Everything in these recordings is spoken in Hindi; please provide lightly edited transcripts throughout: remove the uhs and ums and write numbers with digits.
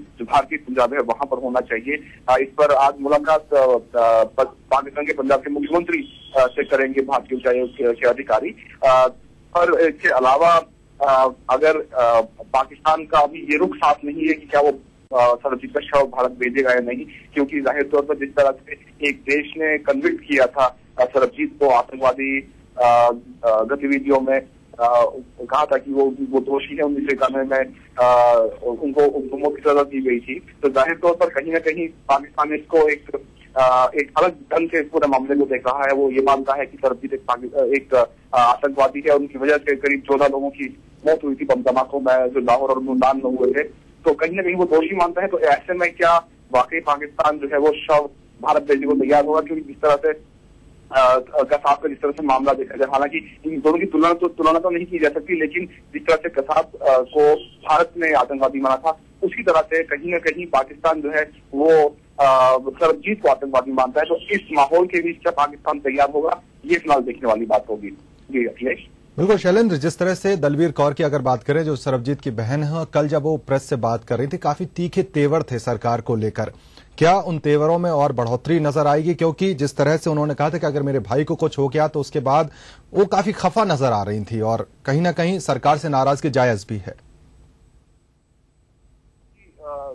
जो भारतीय पंजाब है वहां पर होना चाहिए। इस पर आज मुलाकात पाकिस्तान के पंजाब के मुख्यमंत्री से करेंगे भारतीय उच्चायोग के अधिकारी। और इसके अलावा अगर पाकिस्तान का अभी ये रुख साफ नहीं है कि क्या वो सरबजीत का शव भारत भेजेगा या नहीं, क्योंकि जाहिर तौर पर जिस तरह से एक देश ने कन्विक्ट किया था सरबजीत को आतंकवादी गतिविधियों में, कहा था कि वो दोषी है, 1991 में उनको मौत की सजा दी गई थी। तो जाहिर तौर पर कहीं ना कहीं पाकिस्तान इसको एक अलग ढंग से इस पूरे मामले को देख रहा है। वो ये मानता है कि सरबजीत एक आतंकवादी है, उनकी वजह से करीब 14 लोगों की मौत हुई थी बम धमाकों में जो लाहौर और मुल्तान में हुए थे। तो कहीं ना कहीं वो दोषी मानता है। तो ऐसे में क्या वाकई पाकिस्तान जो है वो शव भारत भेजने को तैयार होगा? क्योंकि जिस तरह से कसाब का जिस तरह से मामला देखा जाए, हालांकि इन दोनों की तुलना तो नहीं की जा सकती, लेकिन जिस तरह से कसाब को भारत ने आतंकवादी माना था, उसी तरह से कहीं ना कहीं पाकिस्तान जो है वो सरबजीत को आतंकवादी मानता है। तो इस माहौल के बीच क्या पाकिस्तान तैयार होगा, ये फिलहाल देखने वाली बात होगी। जी अखिलेश। बिल्कुल शैलेंद्र, जिस तरह से दलवीर कौर की अगर बात करें जो सरबजीत की बहन है, कल जब वो प्रेस से बात कर रही थी काफी तीखे तेवर थे सरकार को लेकर, क्या उन तेवरों में और बढ़ोतरी नजर आएगी? क्योंकि जिस तरह से उन्होंने कहा था कि अगर मेरे भाई को कुछ हो गया, तो उसके बाद वो काफी खफा नजर आ रही थी और कहीं ना कहीं सरकार से नाराजगी जायज भी है।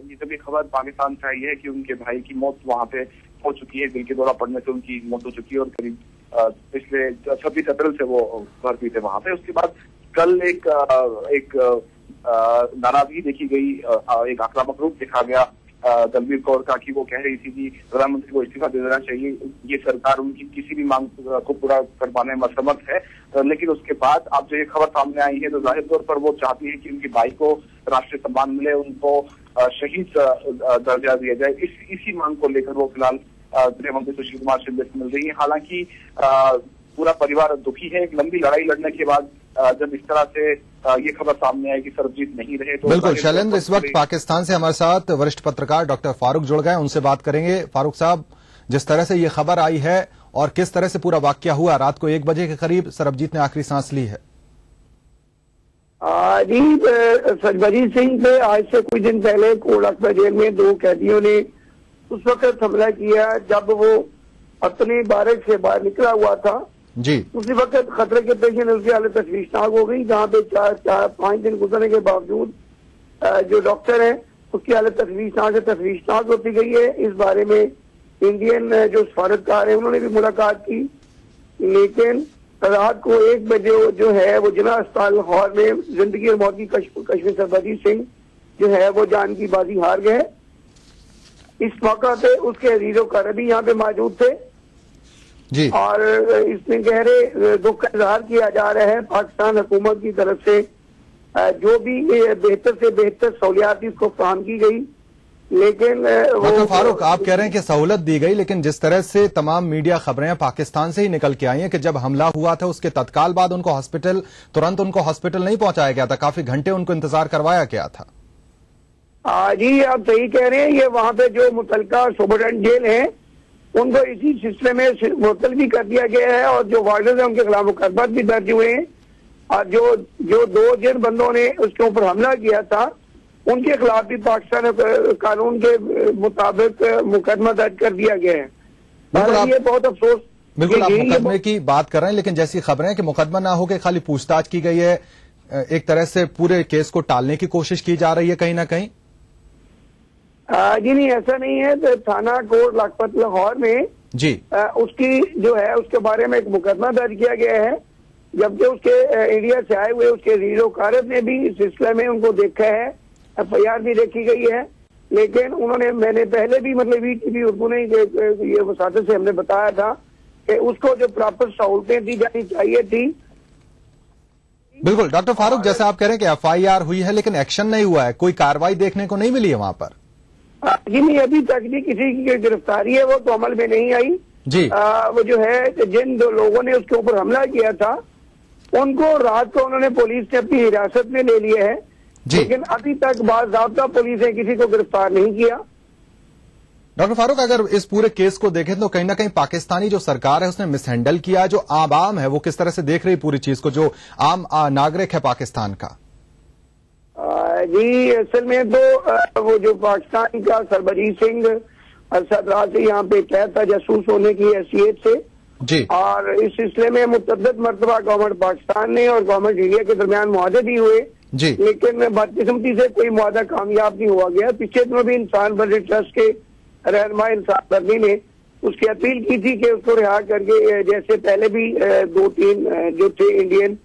ये जब ये खबर पाकिस्तान से आई है कि उनके भाई की मौत वहां पे हो चुकी है, दिल के दौरा पड़ने से उनकी मौत हो चुकी है और करीब पिछले 26 अप्रैल से वो भर्ती थे वहां पे। उसके बाद कल एक नाराजगी देखी गई, एक आक्रामक रूप देखा गया दलवीर कौर का, कि वो कह रही थी कि प्रधानमंत्री को इस्तीफा दे देना चाहिए, ये सरकार उनकी किसी भी मांग को पूरा कर पाने में असमर्थ है। लेकिन उसके बाद अब जो ये खबर सामने आई है तो जाहिर तौर पर वो चाहती है कि उनके भाई को राष्ट्रीय सम्मान मिले, उनको शहीद दर्जा दिया जाए। इसी मांग को लेकर वो फिलहाल गृह मंत्री सुशील कुमार शिंदे से मिल रही है। हालांकि पूरा परिवार दुखी है। एक लंबी लड़ाई लड़ने के बाद जब इस तरह से ये खबर सामने आई कि सरबजीत नहीं रहे, तो बिल्कुल शैलेंद्र, इस वक्त पाकिस्तान से हमारे साथ वरिष्ठ पत्रकार डॉक्टर फारूक जुड़ गए, उनसे बात करेंगे। फारूक साहब, जिस तरह से ये खबर आई है और किस तरह से पूरा वाकया हुआ, रात को 1 बजे के करीब सरबजीत ने आखिरी सांस ली है। जी, सरबजीत सिंह पे आज से कुछ दिन पहले कोटला जेल में 2 कैदियों ने उस वक्त हमला किया जब वो अपनी बारिश से बाहर निकला हुआ था जी। उसी वक्त खतरे के पेश उसकी हालत तशवीशनाक हो गई, जहाँ पे 4-5 दिन गुजरने के बावजूद जो डॉक्टर है उसकी हालत तशवीशनाक होती गई है। इस बारे में इंडियन जो सफारतकार है उन्होंने भी मुलाकात की, लेकिन रात को 1 बजे जो है वो जिला अस्पताल लाहौर में जिंदगी और मौत की कश्फ सरबजीत सिंह जो है वो जान की बाजी हार गए। इस मौका पे उसके अजीजों का भी यहाँ पे मौजूद थे जी। और इसमें गहरे दुख का इजहार किया जा रहा है पाकिस्तान हुकूमत की तरफ से, जो भी बेहतर से बेहतर सहूलियात इसको फराहम की गई। लेकिन डॉक्टर फारूक, आप कह रहे हैं कि सहूलत दी गई, लेकिन जिस तरह से तमाम मीडिया खबरें पाकिस्तान से ही निकल के आई हैं कि जब हमला हुआ था उसके तत्काल बाद तुरंत उनको हॉस्पिटल नहीं पहुंचाया गया था, काफी घंटे उनको इंतजार करवाया गया था। जी, आप सही कह रहे हैं। ये वहाँ पे जो मुतलका सुपरटेंडेंट जेल है उनको इसी सिलसिले में मुअत्तल भी कर दिया गया है और जो वार्डन है उनके खिलाफ मुकदमा भी दर्ज हुए हैं और जो 2 जिन बंदों ने उसके ऊपर हमला किया था उनके खिलाफ भी पाकिस्तान कानून के मुताबिक मुकदमा दर्ज कर दिया गया है। ये बहुत अफसोस। बिल्कुल, आप मुकदमे की बात कर रहे हैं, लेकिन जैसी खबरें हैं कि मुकदमा ना होकर खाली पूछताछ की गई है, एक तरह से पूरे केस को टालने की कोशिश की जा रही है कहीं ना कहीं। जी नहीं, ऐसा नहीं है। तो थाना कोट लाखपत लाहौर में जी उसकी जो है उसके बारे में एक मुकदमा दर्ज किया गया है, जबकि उसके इंडिया से आए हुए उसके रीरो कारत ने भी इस सिलसिले में उनको देखा है, FIR भी देखी गई है। लेकिन मैंने पहले भी मतलब ईटीवी उर्दू ने ये वसादत से हमने बताया था कि उसको जो प्रॉपर सहूलतें दी जानी चाहिए थी। बिल्कुल डॉक्टर फारूक, जैसे आप कह रहे हैं कि FIR हुई है लेकिन एक्शन नहीं हुआ है, कोई कार्रवाई देखने को नहीं मिली है वहां पर। जी नहीं, अभी तक भी किसी की गिरफ्तारी है वो तो अमल में नहीं आई जी। वो जो है जिन 2 लोगों ने उसके ऊपर हमला किया था उनको रात को उन्होंने पुलिस ने अपनी हिरासत में ले लिया है, लेकिन अभी तक बाज़ाब्ता पुलिस ने किसी को गिरफ्तार नहीं किया। डॉक्टर फारूक, अगर इस पूरे केस को देखें तो कहीं ना कहीं पाकिस्तानी जो सरकार है उसने मिसहैंडल किया। जो आवाम है वो किस तरह से देख रही पूरी चीज को, जो आम नागरिक है पाकिस्तान का? जी असल में तो वो जो पाकिस्तान का सरबजीत सिंह सरदार से यहाँ पे कैद था जासूस होने की हैसियत से जी, और इस सिलसिले में मुतअद्दिद मरतबा गवर्नमेंट पाकिस्तान ने और गवर्नमेंट इंडिया के दरमियान मुआहदे भी हुए जी, लेकिन बदकिस्मती से कोई मुआहदा कामयाब नहीं हुआ गया। पिछले दिनों भी इंसान बल्ड ट्रस्ट के रहनुमा इंसाफ कर्मी ने उसकी अपील की थी कि उसको रिहा करके, जैसे पहले भी 2-3 जो थे इंडियन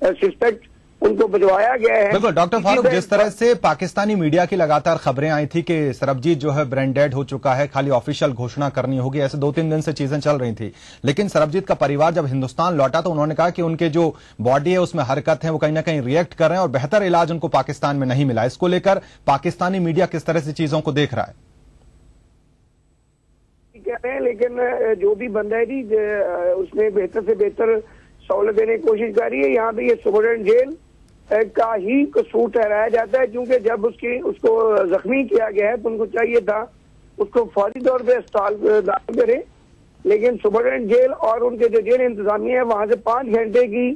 सस्पेक्ट उनको भिजवाया गया है। बिल्कुल डॉक्टर फारूक, जिस तरह से पाकिस्तानी मीडिया की लगातार खबरें आई थी कि सरबजीत जो है ब्रेन डेड हो चुका है, खाली ऑफिशियल घोषणा करनी होगी, ऐसे 2-3 दिन से चीजें चल रही थी, लेकिन सरबजीत का परिवार जब हिंदुस्तान लौटा तो उन्होंने कहा कि उनके जो बॉडी है उसमें हरकत है, वो कहीं ना कहीं रिएक्ट कर रहे हैं और बेहतर इलाज उनको पाकिस्तान में नहीं मिला। इसको लेकर पाकिस्तानी मीडिया किस तरह से चीजों को देख रहा है? कह रहे हैं, लेकिन जो भी बंदा है जी उसने बेहतर से बेहतर सहूलत देने की कोशिश करी है। यहाँ पे ये सुपरिटेंडेंट जेल का ही कसूर ठहराया जाता है, क्योंकि जब उसको जख्मी किया गया है तो उनको चाहिए था उसको फौरी तौर पे अस्पताल दाखिल करें, लेकिन सुपरिटेंडेंट जेल और उनके जो जेल इंतजामिया है वहां से 5 घंटे की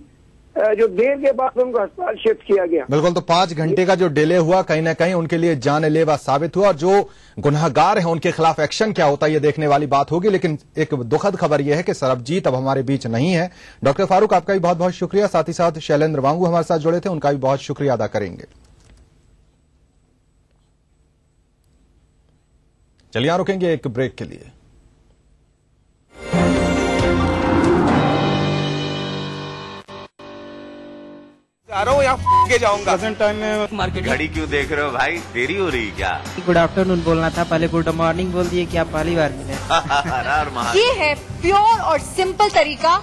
जो देर के बाद उनको अस्पताल शिफ्ट किया गया। बिल्कुल, तो 5 घंटे का जो डिले हुआ कहीं ना कहीं उनके लिए जानलेवा साबित हुआ और जो गुनहगार हैं उनके खिलाफ एक्शन क्या होता है ये देखने वाली बात होगी। लेकिन एक दुखद खबर यह है कि सरबजीत अब हमारे बीच नहीं है। डॉक्टर फारूक, आपका भी बहुत बहुत शुक्रिया, साथ ही साथ शैलेंद्र वांगू हमारे साथ जुड़े थे, उनका भी बहुत शुक्रिया अदा करेंगे। चलिए यहां रुकेंगे एक ब्रेक के लिए। जा रहा हूँ यहाँ के जाऊंगा। टाइम में मार्केट घड़ी क्यों देख रहे हो भाई, देरी हो रही क्या? गुड आफ्टरनून बोलना था, पहले गुड मॉर्निंग बोल दिए कि आप पहली बार मिले। ये है प्योर और सिंपल तरीका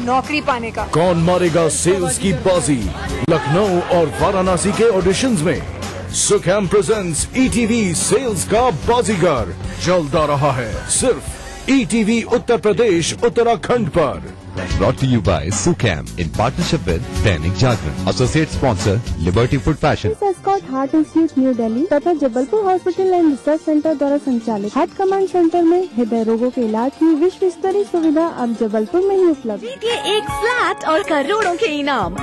नौकरी पाने का। कौन मारेगा सेल्स की बाजी? लखनऊ और वाराणसी के ऑडिशंस में सुखैम प्रेजेंट्स ईटीवी सेल्स का बाजीगर जल्द आ रहा है सिर्फ ईटीवी उत्तर प्रदेश उत्तराखंड पर। Brought to you by Sukham in partnership with Dainik Jagran. Associate sponsor Liberty Food Fashion. Escorts heart institute new Delhi तथा Jabalpur hospital and research centre द्वारा संचालित हार्ट कमांड सेंटर में हृदय रोगों के इलाज की विश्व स्तरीय सुविधा अब जबलपुर में ही उपलब्ध। जीतिए एक फ्लैट और करोड़ों के इनाम।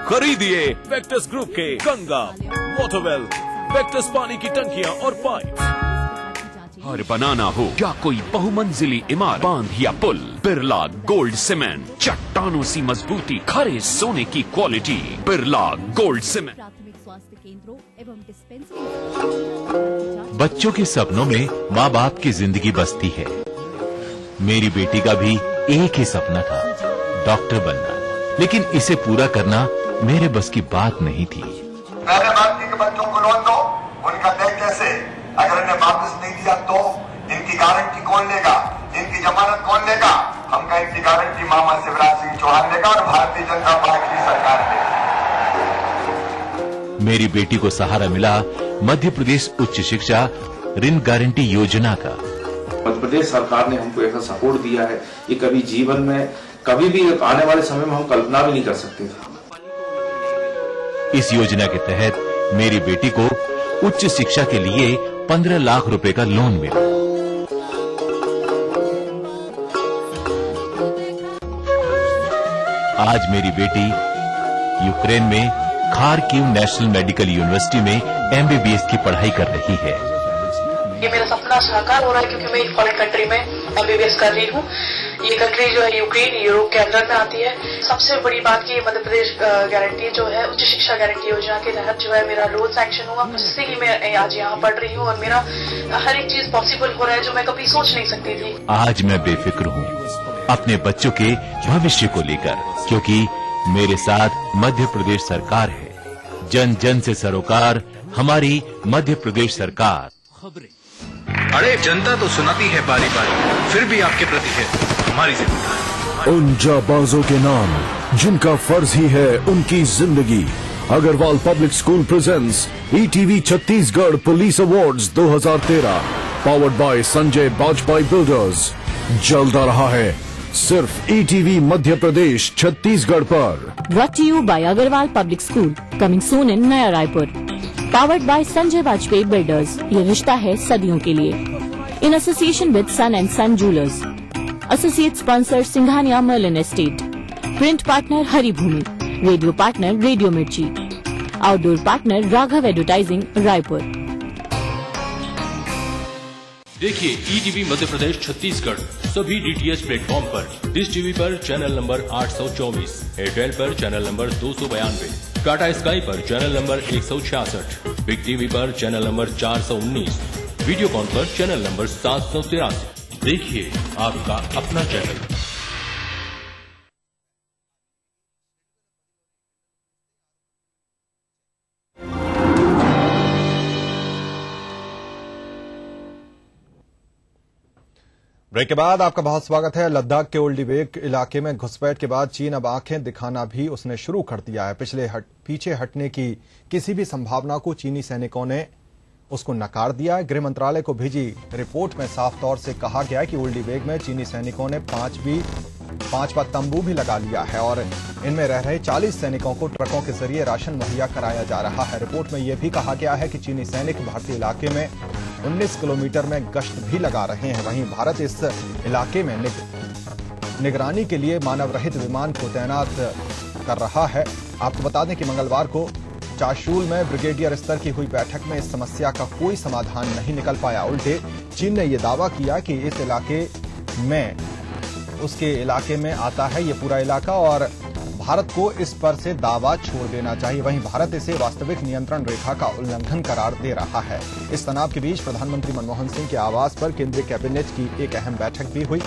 खरीदिए वेक्टस ग्रुप के गंगा, वाटरवेल, वेक्टस पानी की टंकियां और पाइप। और बनाना हो क्या कोई बहुमंजिली इमारत, बांध या पुल, बिरला गोल्ड सीमेंट, चट्टानों सी मजबूती, खरे सोने की क्वालिटी, बिरला गोल्ड सीमेंट। प्राथमिक स्वास्थ्य केंद्रों एवं बच्चों के सपनों में माँ बाप की जिंदगी बसती है। मेरी बेटी का भी एक ही सपना था, डॉक्टर बनना, लेकिन इसे पूरा करना मेरे बस की बात नहीं थी। मैंने बात की कि बच्चों को लोन दो, उनका देख कैसे, अगर इन्हें वापस नहीं दिया तो इनकी गारंटी कौन लेगा, इनकी जमानत कौन लेगा? हम कहें इनकी गारंटी मामा शिवराज सिंह चौहान लेगा और भारतीय जनता पार्टी की सरकार लेगी। मेरी बेटी को सहारा मिला मध्य प्रदेश उच्च शिक्षा ऋण गारंटी योजना का। मध्य प्रदेश सरकार ने हमको ऐसा सपोर्ट दिया है कि कभी जीवन में कभी भी आने वाले समय में हम कल्पना भी नहीं कर सकते थे। इस योजना के तहत मेरी बेटी को उच्च शिक्षा के लिए 15 लाख रुपए का लोन मिला। आज मेरी बेटी यूक्रेन में खार्किव नेशनल मेडिकल यूनिवर्सिटी में एमबीबीएस की पढ़ाई कर रही है। ये मेरा सपना साकार हो रहा है, क्योंकि मैं एक फॉरेन कंट्री में एमबीबीएस कर रही हूँ। ये कंट्री जो है यूक्रेन, यूरोप के अंदर में आती है। सबसे बड़ी बात की मध्य प्रदेश गारंटी जो है उच्च शिक्षा गारंटी योजना के तहत जो है मेरा लोन सैंक्शन हुआ, जिससे कि मैं आज यहाँ पढ़ रही हूँ और मेरा हर एक चीज पॉसिबल हो रहा है जो मैं कभी सोच नहीं सकती थी। आज मैं बेफिक्र हूँ अपने बच्चों के भविष्य को लेकर, क्योंकि मेरे साथ मध्य प्रदेश सरकार है। जन जन से सरोकार, हमारी मध्य प्रदेश सरकार। खबरें। अरे जनता तो सुनाती है बारी बारी, फिर भी आपके प्रति है हमारी जिम्मेदारी। उन जाबाजों के नाम जिनका फर्ज ही है उनकी जिंदगी। Agarwal public school presents ETV Chhattisgarh police awards 2013 powered by Sanjay Bajpai builders जल्द आ रहा है सिर्फ ईटीवी मध्य प्रदेश छत्तीसगढ़ पर। Brought to you by Agrawal public school, coming soon in Naya Raipur. Powered by Sanjay Bajpai builders, ये रिश्ता है सदियों के लिए। In association with son and son jewellers. Associate sponsor Singhania Merlin estate. Print partner Haribhoomi. Radio partner radio Mirchi. Outdoor partner Raghav advertising, Raipur. देखिए ईटीवी मध्य प्रदेश छत्तीसगढ़ सभी डीटीएच प्लेटफॉर्म पर। डिश टीवी पर चैनल नंबर 824, एयरटेल पर चैनल नंबर 292, टाटा स्काई पर चैनल नंबर 166, बिग टीवी पर चैनल नंबर 419, वीडियोकॉन पर चैनल नंबर 783। देखिए आपका अपना चैनल। ब्रेक के बाद आपका बहुत स्वागत है। लद्दाख के ओल्डीवेक इलाके में घुसपैठ के बाद चीन अब आंखें दिखाना भी उसने शुरू कर दिया है। पीछे हटने की किसी भी संभावना को चीनी सैनिकों ने उसको नकार दिया है। गृह मंत्रालय को भेजी रिपोर्ट में साफ तौर से कहा गया है कि ओल्डीवेक में चीनी सैनिकों ने पांचवा तंबू भी लगा लिया है और इनमें रह रहे 40 सैनिकों को ट्रकों के जरिए राशन मुहैया कराया जा रहा है। रिपोर्ट में यह भी कहा गया है कि चीनी सैनिक भारतीय इलाके में 19 किलोमीटर में गश्त भी लगा रहे हैं। वहीं भारत इस इलाके में निगरानी के लिए मानव रहित विमान को तैनात कर रहा है। आपको बता दें कि मंगलवार को चाशुल में ब्रिगेडियर स्तर की हुई बैठक में इस समस्या का कोई समाधान नहीं निकल पाया। उल्टे चीन ने यह दावा किया कि इस इलाके में उसके इलाके में आता है ये पूरा इलाका और भारत को इस पर से दावा छोड़ देना चाहिए। वहीं भारत इसे वास्तविक नियंत्रण रेखा का उल्लंघन करार दे रहा है। इस तनाव के बीच प्रधानमंत्री मनमोहन सिंह के आवास पर केंद्रीय कैबिनेट की एक अहम बैठक भी हुई,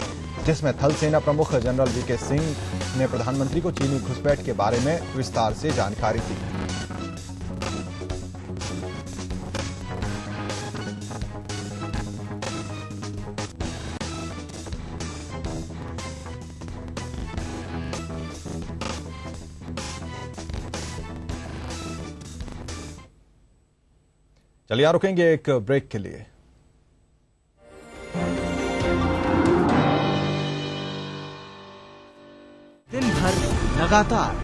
जिसमें थल सेना प्रमुख जनरल वीके सिंह ने प्रधानमंत्री को चीनी घुसपैठ के बारे में विस्तार से जानकारी दी। चलिए रुकेंगे एक ब्रेक के लिए। दिन भर लगातार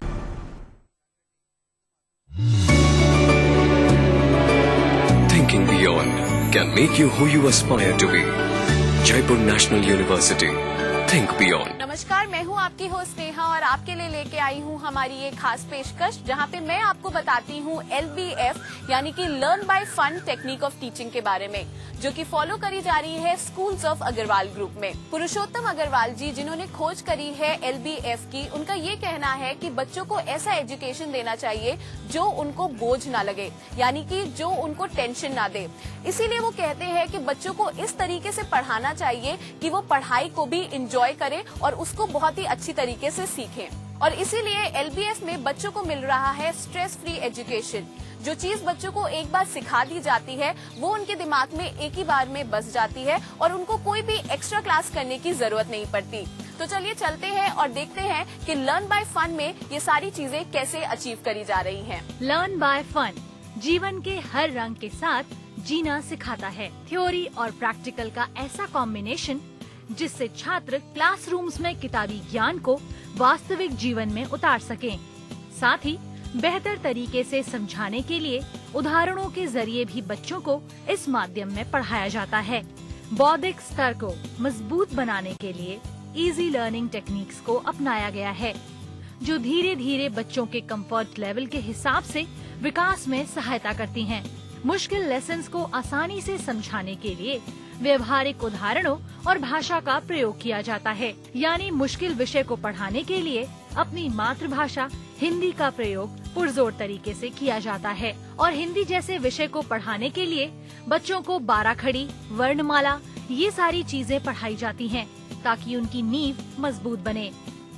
Thinking beyond can make you who you aspire to be. Jaipur National University. Think beyond. नमस्कार, मैं हूं आपकी होस्ट नेहा और आपके लिए लेके आई हूं हमारी एक खास पेशकश, जहां पे मैं आपको बताती हूं LBF यानी कि learn by fun technique of teaching के बारे में, जो कि फॉलो करी जा रही है स्कूल्स ऑफ अग्रवाल ग्रुप में। पुरुषोत्तम अग्रवाल जी, जिन्होंने खोज करी है LBF की, उनका ये कहना है कि बच्चों को ऐसा एजुकेशन देना चाहिए जो उनको बोझ ना लगे, यानी कि जो उनको टेंशन ना दे। इसीलिए वो कहते हैं कि बच्चों को इस तरीके से पढ़ाना चाहिए कि वो पढ़ाई को भी इंजॉय करें और उसको बहुत ही अच्छी तरीके से सीखें। और इसीलिए LBF में बच्चों को मिल रहा है स्ट्रेस फ्री एजुकेशन। जो चीज बच्चों को एक बार सिखा दी जाती है वो उनके दिमाग में एक ही बार में बस जाती है और उनको कोई भी एक्स्ट्रा क्लास करने की जरूरत नहीं पड़ती। तो चलिए चलते हैं और देखते हैं कि लर्न बाय फन में ये सारी चीजें कैसे अचीव करी जा रही हैं। लर्न बाय फन जीवन के हर रंग के साथ जीना सिखाता है। थ्योरी और प्रैक्टिकल का ऐसा कॉम्बिनेशन जिससे छात्र क्लासरूम्स में किताबी ज्ञान को वास्तविक जीवन में उतार सकें। साथ ही बेहतर तरीके से समझाने के लिए उदाहरणों के जरिए भी बच्चों को इस माध्यम में पढ़ाया जाता है। बौद्धिक स्तर को मजबूत बनाने के लिए इजी लर्निंग टेक्निक्स को अपनाया गया है, जो धीरे धीरे बच्चों के कंफर्ट लेवल के हिसाब से विकास में सहायता करती हैं। मुश्किल लेसन्स को आसानी से समझाने के लिए व्यवहारिक उदाहरणों और भाषा का प्रयोग किया जाता है, यानी मुश्किल विषय को पढ़ाने के लिए अपनी मातृभाषा हिंदी का प्रयोग पुरजोर तरीके से किया जाता है। और हिंदी जैसे विषय को पढ़ाने के लिए बच्चों को बाराखड़ी, वर्णमाला, ये सारी चीजें पढ़ाई जाती हैं ताकि उनकी नींव मजबूत बने।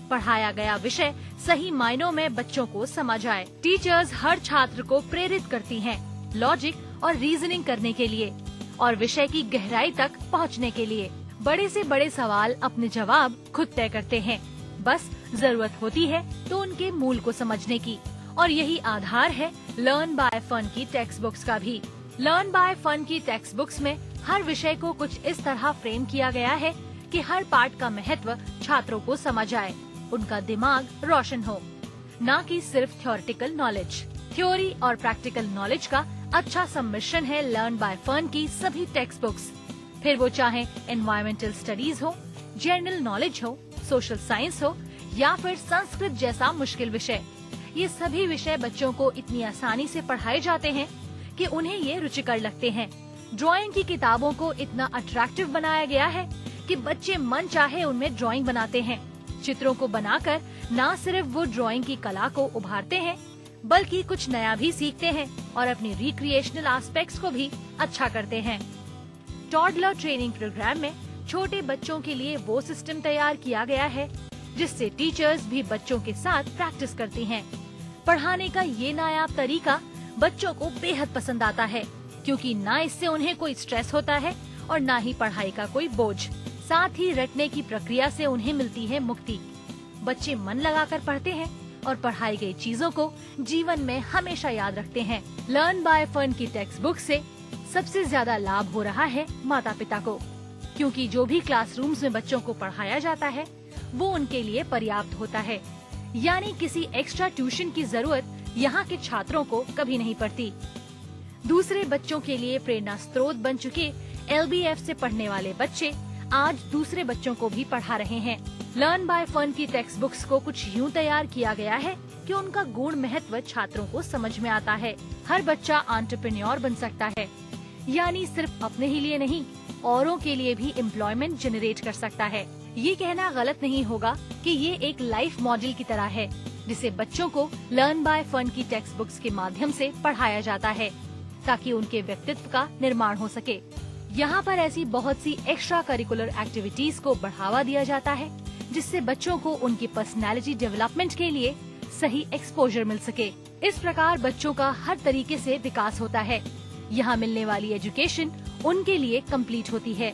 पढ़ाया गया विषय सही मायनों में बच्चों को समझ आए। टीचर्स हर छात्र को प्रेरित करती हैं लॉजिक और रीजनिंग करने के लिए और विषय की गहराई तक पहुंचने के लिए। बड़े से बड़े सवाल अपने जवाब खुद तय करते हैं, बस जरूरत होती है तो उनके मूल को समझने की। और यही आधार है लर्न बाय फन की टेक्स्ट बुक्स का भी। लर्न बाय फन की टेक्स्ट बुक्स में हर विषय को कुछ इस तरह फ्रेम किया गया है कि हर पार्ट का महत्व छात्रों को समझ आए, उनका दिमाग रोशन हो, न कि सिर्फ थ्योरेटिकल नॉलेज। थ्योरी और प्रैक्टिकल नॉलेज का अच्छा सम्मिश्रण है लर्न बाय फन की सभी टेक्स्ट बुक्स, फिर वो चाहे एनवायरमेंटल स्टडीज हो, जनरल नॉलेज हो, सोशल साइंस हो या फिर संस्कृत जैसा मुश्किल विषय। ये सभी विषय बच्चों को इतनी आसानी से पढ़ाए जाते हैं कि उन्हें ये रुचिकर लगते हैं। ड्राइंग की किताबों को इतना अट्रैक्टिव बनाया गया है कि बच्चे मन चाहे उनमें ड्राइंग बनाते हैं। चित्रों को बनाकर न सिर्फ वो ड्राइंग की कला को उभारते हैं, बल्कि कुछ नया भी सीखते हैं और अपने रिक्रिएशनल एस्पेक्ट्स को भी अच्छा करते हैं। टॉडलर ट्रेनिंग प्रोग्राम में छोटे बच्चों के लिए वो सिस्टम तैयार किया गया है जिससे टीचर्स भी बच्चों के साथ प्रैक्टिस करती हैं। पढ़ाने का ये नायाब तरीका बच्चों को बेहद पसंद आता है, क्योंकि ना इससे उन्हें कोई स्ट्रेस होता है और ना ही पढ़ाई का कोई बोझ। साथ ही रटने की प्रक्रिया से उन्हें मिलती है मुक्ति। बच्चे मन लगाकर पढ़ते हैं और पढ़ाई गई चीजों को जीवन में हमेशा याद रखते हैं। लर्न बाय फन की टेक्स्ट बुक से सबसे ज्यादा लाभ हो रहा है माता पिता को, क्योंकि जो भी क्लासरूम्स में बच्चों को पढ़ाया जाता है वो उनके लिए पर्याप्त होता है। यानी किसी एक्स्ट्रा ट्यूशन की जरूरत यहाँ के छात्रों को कभी नहीं पड़ती। दूसरे बच्चों के लिए प्रेरणा स्रोत बन चुके LBF से पढ़ने वाले बच्चे आज दूसरे बच्चों को भी पढ़ा रहे हैं। लर्न बाय फन की टेक्स्ट बुक्स को कुछ यूं तैयार किया गया है कि उनका गूढ़ महत्व छात्रों को समझ में आता है। हर बच्चा एंटरप्रेन्योर बन सकता है, यानी सिर्फ अपने ही लिए नहीं, औरों के लिए भी एम्प्लॉयमेंट जनरेट कर सकता है। ये कहना गलत नहीं होगा कि ये एक लाइफ मॉडल की तरह है जिसे बच्चों को लर्न बाय फन की टेक्स्ट बुक्स के माध्यम से पढ़ाया जाता है ताकि उनके व्यक्तित्व का निर्माण हो सके। यहाँ पर ऐसी बहुत सी एक्स्ट्रा करिकुलर एक्टिविटीज को बढ़ावा दिया जाता है जिससे बच्चों को उनकी पर्सनैलिटी डेवलपमेंट के लिए सही एक्सपोजर मिल सके। इस प्रकार बच्चों का हर तरीके से विकास होता है। यहाँ मिलने वाली एजुकेशन उनके लिए कंप्लीट होती है।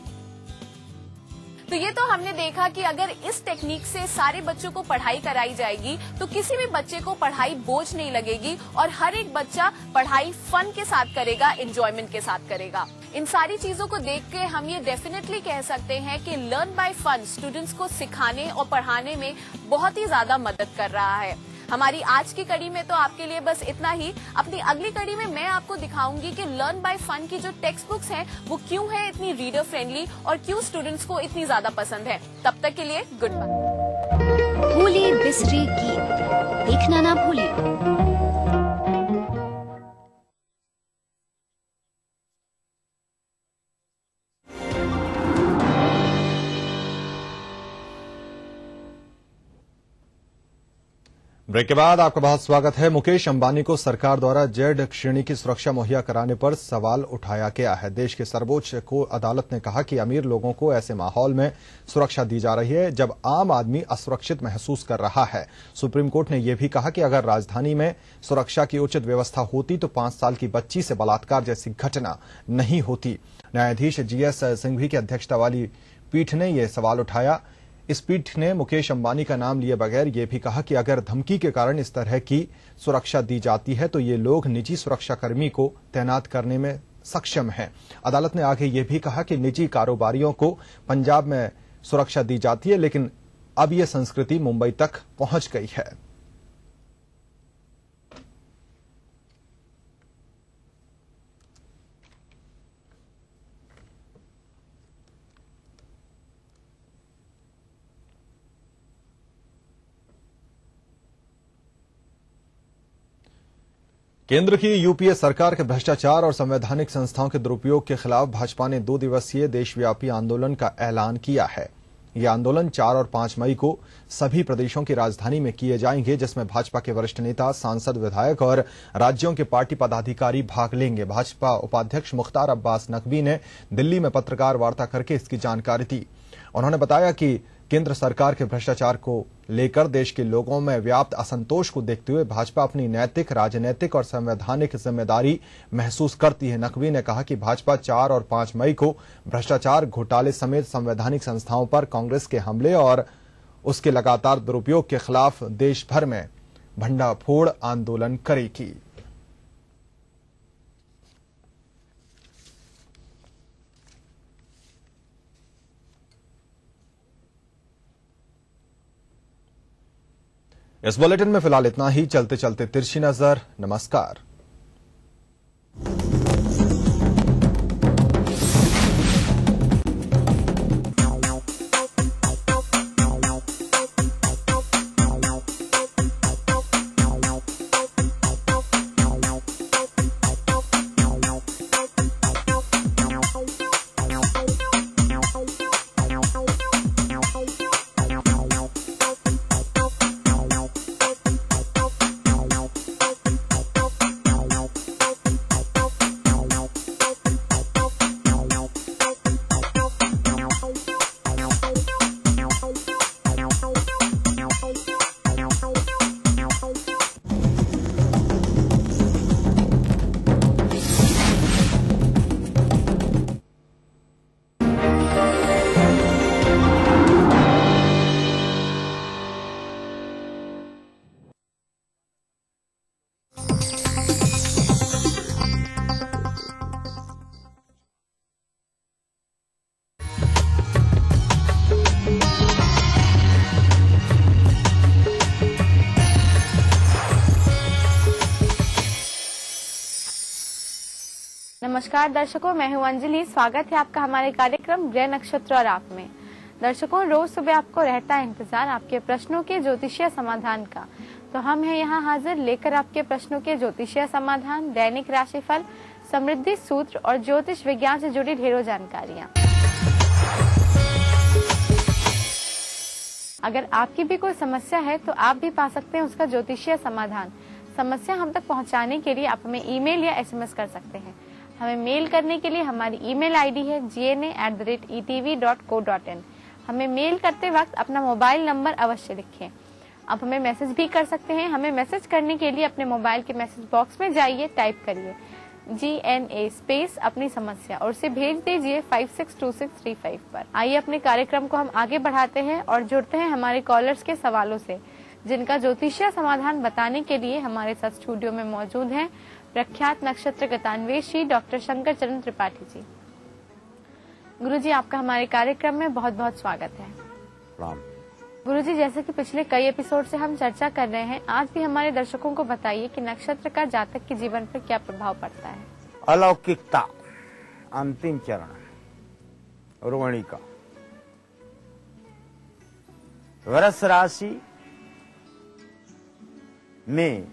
तो ये तो हमने देखा कि अगर इस टेक्निक से सारे बच्चों को पढ़ाई कराई जाएगी तो किसी भी बच्चे को पढ़ाई बोझ नहीं लगेगी और हर एक बच्चा पढ़ाई फन के साथ करेगा, एंजॉयमेंट के साथ करेगा। इन सारी चीजों को देख के हम ये डेफिनेटली कह सकते हैं कि लर्न बाय फन स्टूडेंट्स को सिखाने और पढ़ाने में बहुत ही ज्यादा मदद कर रहा है। हमारी आज की कड़ी में तो आपके लिए बस इतना ही। अपनी अगली कड़ी में मैं आपको दिखाऊंगी कि लर्न बाय फन की जो टेक्स्ट बुक्स हैं वो क्यों है इतनी रीडर फ्रेंडली और क्यों स्टूडेंट्स को इतनी ज्यादा पसंद है। तब तक के लिए गुड बाय। भूले बिसरे गीत देखना ना भूलिए। ब्रेक के बाद आपका बहुत स्वागत है। मुकेश अंबानी को सरकार द्वारा जेड श्रेणी की सुरक्षा मुहैया कराने पर सवाल उठाया गया है। देश के सर्वोच्च अदालत ने कहा कि अमीर लोगों को ऐसे माहौल में सुरक्षा दी जा रही है जब आम आदमी असुरक्षित महसूस कर रहा है। सुप्रीम कोर्ट ने यह भी कहा कि अगर राजधानी में सुरक्षा की उचित व्यवस्था होती तो 5 साल की बच्ची से बलात्कार जैसी घटना नहीं होती। न्यायाधीश GS सिंघवी की अध्यक्षता वाली पीठ ने यह सवाल उठाया। इस पीठ ने मुकेश अंबानी का नाम लिए बगैर यह भी कहा कि अगर धमकी के कारण इस तरह की सुरक्षा दी जाती है तो ये लोग निजी सुरक्षाकर्मी को तैनात करने में सक्षम हैं। अदालत ने आगे यह भी कहा कि निजी कारोबारियों को पंजाब में सुरक्षा दी जाती है, लेकिन अब यह संस्कृति मुंबई तक पहुंच गई है। केंद्र की यूपीए सरकार के भ्रष्टाचार और संवैधानिक संस्थाओं के दुरुपयोग के खिलाफ भाजपा ने 2 दिवसीय देशव्यापी आंदोलन का ऐलान किया है। यह आंदोलन 4 और 5 मई को सभी प्रदेशों की राजधानी में किए जाएंगे, जिसमें भाजपा के वरिष्ठ नेता, सांसद, विधायक और राज्यों के पार्टी पदाधिकारी भाग लेंगे। भाजपा उपाध्यक्ष मुख्तार अब्बास नकवी ने दिल्ली में पत्रकार वार्ता करके इसकी जानकारी दी। उन्होंने बताया कि केंद्र सरकार के भ्रष्टाचार को लेकर देश के लोगों में व्याप्त असंतोष को देखते हुए भाजपा अपनी नैतिक, राजनीतिक और संवैधानिक जिम्मेदारी महसूस करती है। नकवी ने कहा कि भाजपा 4 और 5 मई को भ्रष्टाचार, घोटाले समेत संवैधानिक संस्थाओं पर कांग्रेस के हमले और उसके लगातार दुरुपयोग के खिलाफ देश भर में भंडाफोड़ आंदोलन करेगी। इस बुलेटिन में फिलहाल इतना ही। चलते चलते तिरछी नजर। नमस्कार। नमस्कार दर्शकों, मैं हूं अंजलि। स्वागत है आपका हमारे कार्यक्रम ग्रह नक्षत्र और आप में। दर्शकों, रोज सुबह आपको रहता है इंतजार आपके प्रश्नों के ज्योतिषीय समाधान का, तो हम हैं यहाँ हाजिर लेकर आपके प्रश्नों के ज्योतिषीय समाधान, दैनिक राशिफल, समृद्धि सूत्र और ज्योतिष विज्ञान से जुड़ी ढेरों जानकारियाँ। अगर आपकी भी कोई समस्या है तो आप भी पा सकते हैं उसका ज्योतिषीय समाधान। समस्या हम तक पहुंचाने के लिए आप हमें ईमेल या एसएमएस कर सकते हैं। हमें मेल करने के लिए हमारी ईमेल आईडी है gna@etv.co.in। हमें मेल करते वक्त अपना मोबाइल नंबर अवश्य लिखें। आप हमें मैसेज भी कर सकते हैं। हमें मैसेज करने के लिए अपने मोबाइल के मैसेज बॉक्स में जाइए, टाइप करिए GNA स्पेस अपनी समस्या और उसे भेज दीजिए 562635 पर। आइए अपने कार्यक्रम को हम आगे बढ़ाते हैं और जुड़ते हैं हमारे कॉलर्स के सवालों से, जिनका ज्योतिषीय समाधान बताने के लिए हमारे साथ स्टूडियो में मौजूद हैं प्रख्यात नक्षत्र गतान्वेषी डॉक्टर शंकर चरण त्रिपाठी जी। गुरुजी, आपका हमारे कार्यक्रम में बहुत बहुत स्वागत है। प्रणाम। गुरुजी, जैसे कि पिछले कई एपिसोड से हम चर्चा कर रहे हैं, आज भी हमारे दर्शकों को बताइए कि नक्षत्र का जातक के जीवन पर क्या प्रभाव पड़ता है। अलौकिकता, अंतिम चरण, रोहिणी का। वृष राशि में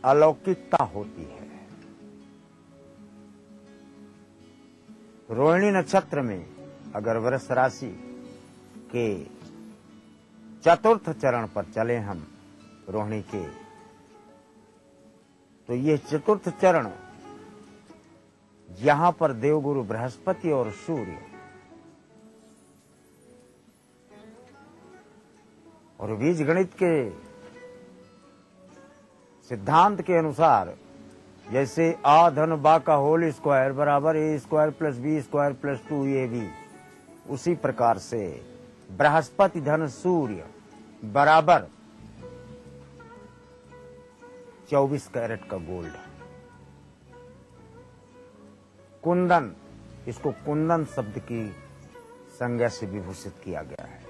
अलौकिकता होती है। रोहिणी नक्षत्र में अगर वृष राशि के चतुर्थ चरण पर चले हम रोहिणी के, तो ये चतुर्थ चरण यहां पर देवगुरु बृहस्पति और सूर्य और बीज गणित के सिद्धांत के अनुसार जैसे आ धन बा का होल स्क्वायर बराबर A square plus B square plus 2AB, उसी प्रकार से बृहस्पति धन सूर्य बराबर 24 कैरेट का गोल्ड। कुंदन, इसको कुंदन शब्द की संज्ञा से विभूषित किया गया है।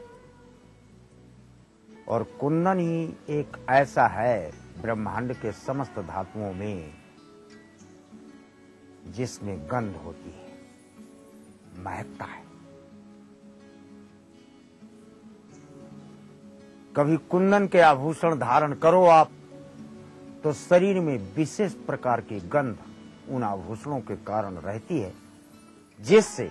और कुंदन ही एक ऐसा है ब्रह्मांड के समस्त धातुओं में जिसमें गंध होती है, महकता है। कभी कुंदन के आभूषण धारण करो आप, तो शरीर में विशेष प्रकार की गंध उन आभूषणों के कारण रहती है, जिससे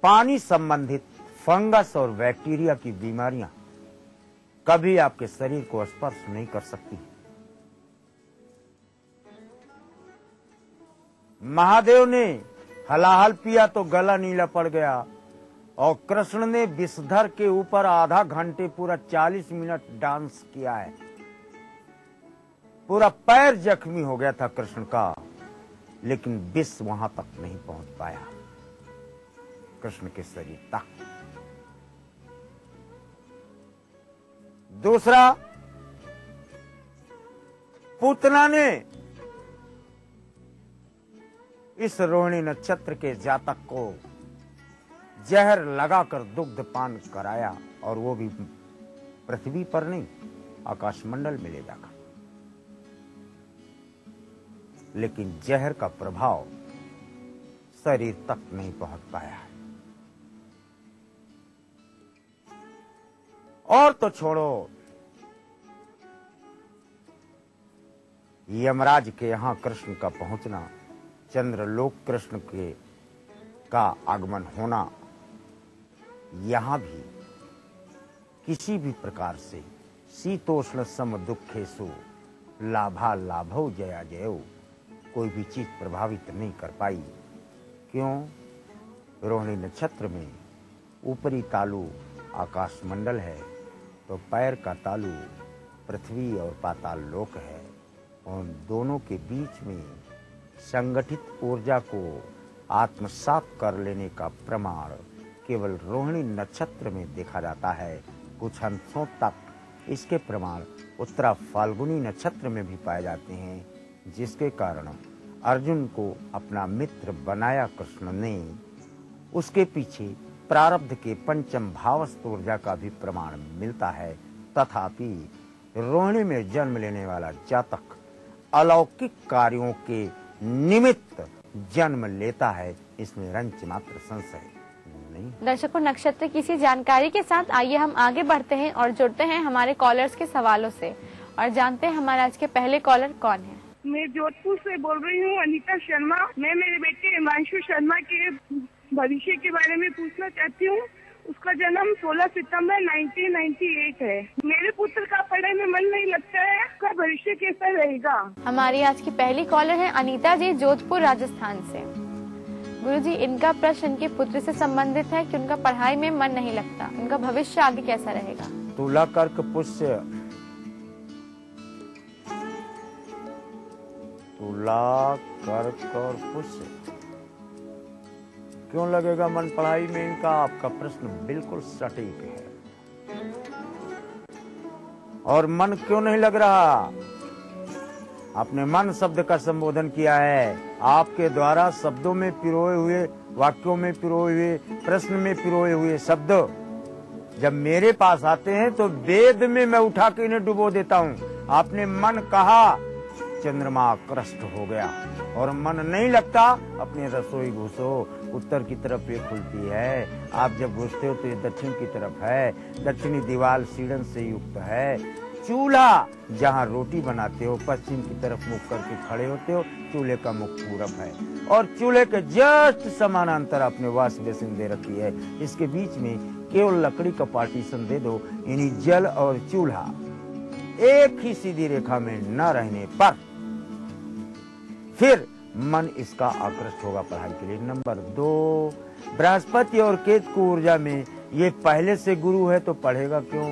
पानी संबंधित फंगस और बैक्टीरिया की बीमारियां कभी आपके शरीर को स्पर्श नहीं कर सकती। महादेव ने हलाहल पिया तो गला नीला पड़ गया, और कृष्ण ने विषधर के ऊपर आधा घंटे पूरा 40 मिनट डांस किया है। पूरा पैर जख्मी हो गया था कृष्ण का, लेकिन विष वहां तक नहीं पहुंच पाया, कृष्ण के शरीर तक। दूसरा, पूतना ने इस रोहिणी नक्षत्र के जातक को जहर लगाकर दुग्ध पान कराया, और वो भी पृथ्वी पर नहीं, आकाशमंडल में ले जाकर। लेकिन जहर का प्रभाव शरीर तक नहीं पहुंच पाया। और तो छोड़ो, यमराज के यहां कृष्ण का पहुंचना, चंद्रलोक कृष्ण के का आगमन होना, यहां भी किसी भी प्रकार से शीतोष्ण सम दुखेषु लाभा लाभो जया जयो, कोई भी चीज प्रभावित नहीं कर पाई। क्यों? रोहिणी नक्षत्र में ऊपरी तालु आकाशमंडल है, तो पैर का तालु पृथ्वी और पाताल लोक है। उन दोनों के बीच में संगठित ऊर्जा को आत्मसात कर लेने का प्रमाण केवल रोहिणी नक्षत्र में देखा जाता है। कुछ अंशों तक इसके प्रमाण उत्तरा फाल्गुनी नक्षत्र में भी पाए जाते हैं, जिसके कारण अर्जुन को अपना मित्र बनाया कृष्ण ने। उसके पीछे प्रारब्ध के पंचम भावस्थ ऊर्जा का भी प्रमाण मिलता है। तथापि रोहिणी में जन्म लेने वाला जातक अलौकिक कार्यों के निमित्त जन्म लेता है, इसमें रंच मात्र संशय नहीं। दर्शकों, नक्षत्र किसी जानकारी के साथ आइए हम आगे बढ़ते हैं और जुड़ते हैं हमारे कॉलर्स के सवालों से और जानते हैं हमारे आज के पहले कॉलर कौन है। मैं जोधपुर से बोल रही हूँ, अनीता शर्मा। मैं मेरे बेटे हिमांशु शर्मा के भविष्य के बारे में पूछना चाहती हूँ। उसका जन्म 16 सितंबर 1998 है। मेरे पुत्र का पढ़ाई में मन नहीं लगता है, उसका भविष्य कैसा रहेगा? हमारी आज की पहली कॉलर है अनीता जी, जोधपुर राजस्थान से। गुरुजी, इनका प्रश्न इनके पुत्र से संबंधित है कि उनका पढ़ाई में मन नहीं लगता, उनका भविष्य आगे कैसा रहेगा। तुला कर्क पुष्य, तुला कर्क और पुष्य, क्यों लगेगा मन पढ़ाई में इनका? आपका प्रश्न बिल्कुल सटीक है। और मन क्यों नहीं लग रहा? आपने मन शब्द का संबोधन किया है। आपके द्वारा शब्दों में पिरोए हुए, वाक्यों में पिरोए हुए, प्रश्न में पिरोए हुए शब्द जब मेरे पास आते हैं तो वेद में मैं उठा के इन्हें डुबो देता हूँ। आपने मन कहा, चंद्रमा आकृष्ट हो गया और मन नहीं लगता। अपने रसोई घुसो, उत्तर की तरफ ये खुलती है, आप जब घुसते हो तो ये दक्षिण की तरफ है। दक्षिणी दीवार सीढ़न से युक्त है। चूल्हा जहाँ रोटी बनाते हो पश्चिम की तरफ मुख करके खड़े होते हो, चूल्हे का मुख पूरब है और चूल्हे के जस्ट समानांतर आपने वॉश बेसिन दे रखी है। इसके बीच में केवल लकड़ी का पार्टीशन दे दो, यानी जल और चूल्हा एक ही सीधी रेखा में न रहने पर फिर मन इसका आकृष्ट होगा पढ़ाई के लिए। नंबर 2, बृहस्पति और केतु की ऊर्जा में ये पहले से गुरु है तो पढ़ेगा क्यों?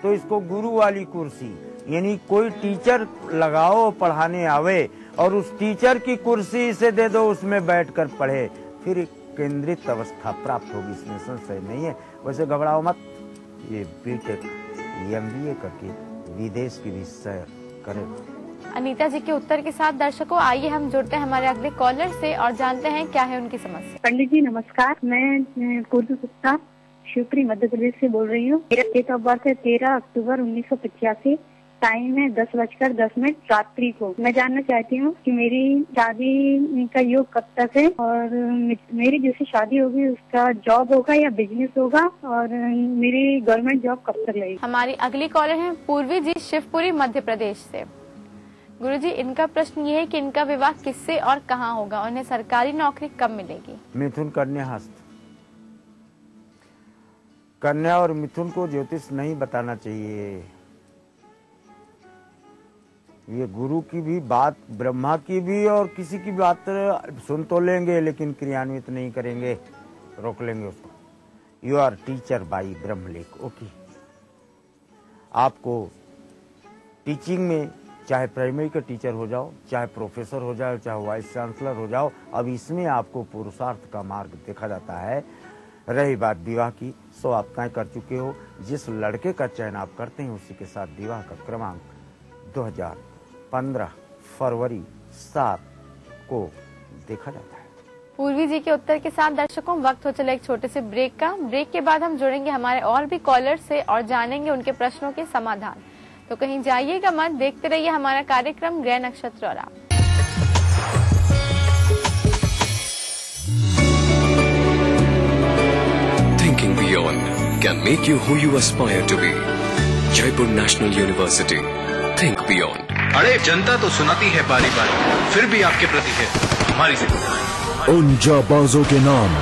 तो इसको गुरु वाली कुर्सी, यानी कोई टीचर लगाओ पढ़ाने आवे और उस टीचर की कुर्सी इसे दे दो, उसमें बैठकर पढ़े, फिर एक केंद्रित अवस्था प्राप्त होगी, इसमें संशय नहीं है। वैसे घबराओ मत, ये बीटेक MBA करके विदेश की भी सैर करे। अनीता जी के उत्तर के साथ दर्शकों आइए हम जुड़ते हैं हमारे अगले कॉलर से और जानते हैं क्या है उनकी समस्या। पंडित जी नमस्कार, मैं कुर्दू गुप्ता शिवपुरी मध्य प्रदेश से बोल रही हूँ। मेरा डेट ऑफ बर्थ है 13 अक्टूबर 1985। टाइम है 10:10 रात्रि को। मैं जानना चाहती हूँ कि मेरी शादी का योग कब तक है और मेरी जैसे शादी होगी उसका जॉब होगा या बिजनेस होगा और मेरी गवर्नमेंट जॉब कब तक लगेगी। हमारी अगली कॉलर है पूर्वी जी, शिवपुरी मध्य प्रदेश से। गुरुजी, इनका प्रश्न ये है कि इनका विवाह किससे और कहाँ होगा, उन्हें सरकारी नौकरी कब मिलेगी। मिथुन, कन्या, हस्त। कन्या और मिथुन को ज्योतिष नहीं बताना चाहिए। ये गुरु की भी बात, ब्रह्मा की भी और किसी की बात सुन तो लेंगे लेकिन क्रियान्वित नहीं करेंगे, रोक लेंगे उसको। You are teacher by Brahmlekh. Okay, आपको टीचिंग में चाहे प्राइमरी का टीचर हो जाओ, चाहे प्रोफेसर हो जाओ, चाहे वाइस चांसलर हो जाओ, अब इसमें आपको पुरुषार्थ का मार्ग देखा जाता है। रही बात विवाह की, सो आप तय कर चुके हो। जिस लड़के का चयन आप करते हैं उसी के साथ विवाह का क्रमांक 2015 फरवरी 7 को देखा जाता है। पूर्वी जी के उत्तर के साथ दर्शकों वक्त हो चला एक छोटे से ब्रेक का। ब्रेक के बाद हम जुड़ेंगे हमारे और भी कॉलर से और जानेंगे उनके प्रश्नों के समाधान। तो कहीं जाइएगा मत, देखते रहिए हमारा कार्यक्रम ग्रह नक्षत्र और आप। Thinking beyond can make you who you aspire to be. Jaipur National University. Think beyond. अरे जनता तो सुनाती है बारी बारी, फिर भी आपके प्रति है हमारी जिम्मेदारी। उन जाबाजों के नाम